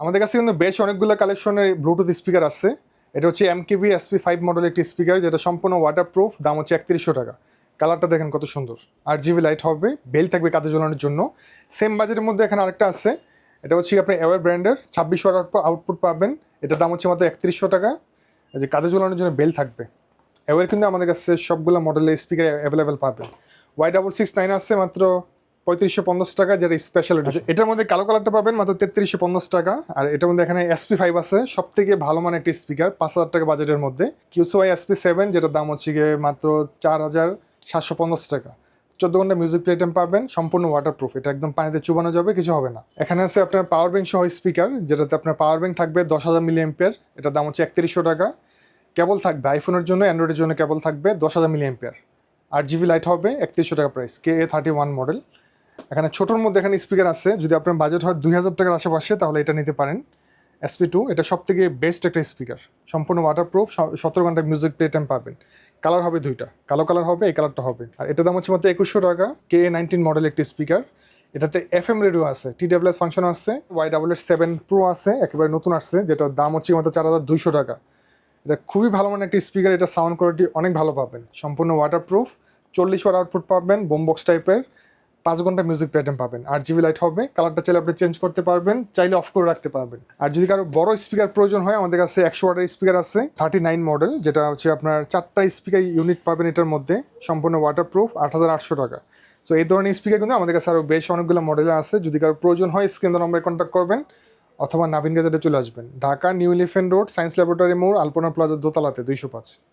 আমাদের কাছে কিন্তু বেশ অনেকগুলো কালেকশনের ব্লুটুথ স্পিকার আছে। এটা হচ্ছে এমকেবি SP5 মডেল একটি স্পিকার, যেটা সম্পূর্ণ ওয়াটারপ্রুফ। দাম হচ্ছে 3100 টাকা। কালারটা দেখেন কত সুন্দর। 8 GB লাইট হবে, বেল থাকবে কাঁধে ঝোলানোর জন্য। সেম বাজেটের মধ্যে এখানে আরেকটা আছে। এটা হচ্ছে আপনি অ্যাওয়ার ব্র্যান্ডের 26 ওয়াট আউটপুট পাবেন। এটার দাম হচ্ছে মাত্র 3100 টাকা। এই যে কাঁধে ঝোলানোর জন্য বেল থাকবে। অ্যাওয়ার কিন্তু আমাদের কাছে সবগুলো মডেলের স্পিকার অ্যাভেলেবেল পাবেন। Y669 আছে মাত্র 3550 টাকা, যেটা স্পেশাল এডিশন। এটার মধ্যে কালো কালারটা পাবেন মাত্র 3350 টাকা। আর এটার মধ্যে এখানে SP5 আছে, সব থেকে ভালো মানের একটি স্পিকার, 5000 টাকা বাজেটের মধ্যে। QCY SP7, যেটার দাম হচ্ছে গিয়ে মাত্র 4750 টাকা। 14 ঘন্টা মিউজিক প্লে টাইম পাবেন, সম্পূর্ণ ওয়াটারপ্রুফ। এটা একদম পানিতে চুবানো যাবে, কিছু হবে না। এখানে আছে আপনার পাওয়ার ব্যাংক সহ স্পিকার, যেটাতে আপনার পাওয়ার ব্যাংক থাকবে 10,000 mAh। এটার দাম হচ্ছে 3100 টাকা। কেবল থাকবে আইফোনের জন্য, অ্যান্ড্রয়েডের জন্য কেবল থাকবে 10,000 mAh। 8 GB লাইট হবে, 3100 টাকা প্রাইস, KA31 মডেল। এখানে ছোটোর মধ্যে এখানে স্পিকার আছে, যদি আপনার বাজেট হয় 2000 টাকার আশেপাশে তাহলে এটা নিতে পারেন। SP2 এটা সব থেকে বেস্ট একটা স্পিকার, সম্পূর্ণ ওয়াটারপ্রুফ। 17 ঘন্টা মিউজিক প্লে টাইম পাবেন। কালার হবে দুইটা, কালো কালার হবে, এই কালারটা হবে। আর এটার দাম হচ্ছে মাত্র 2100 টাকা। KA19 মডেল একটি স্পিকার। এটাতে FM রেডিও আছে, TWS ফাংশন আছে। Y7 Pro আছে, একেবারে নতুন আসছে, যেটার দাম হচ্ছে মাত্র 4200 টাকা। এটা খুবই ভালো মানের একটি স্পিকার। এটা সাউন্ড কোয়ালিটি অনেক ভালো পাবেন, সম্পূর্ণ ওয়াটারপ্রুফ। 40 ওয়াট আউটপুট পাবেন, বোমবক্স টাইপের। 5 ঘন্টা মিউজিক প্লেটাম পাবেন। 8 GB লাইট হবে, কালারটা চাইলে আপনি চেঞ্জ করতে পারবেন, চাইলে অফ করে রাখতে পারবেন। আর যদি কারো বড় স্পিকার প্রয়োজন হয়, আমাদের কাছে 100 ওয়াটের স্পিকার আছে 39 মডেল, যেটা হচ্ছে আপনার 4টা স্পিকার ইউনিট পাবেন এটার মধ্যে, সম্পূর্ণ ওয়াটারপ্রুফ। 8800 টাকা। সো এই ধরনের স্পিকার কিন্তু আমাদের কাছে আরও বেশ অনেকগুলো মডেল আছে। যদি কারো প্রয়োজন হয়, স্ক্রিন নম্বরে কন্ট্যাক্ট করবেন অথবা নাভিন গ্যাজেটে চলে আসবেন। Dhaka new elephant road, science laboratory মোড়, আলপনা প্লাজার দোতলাতে 205।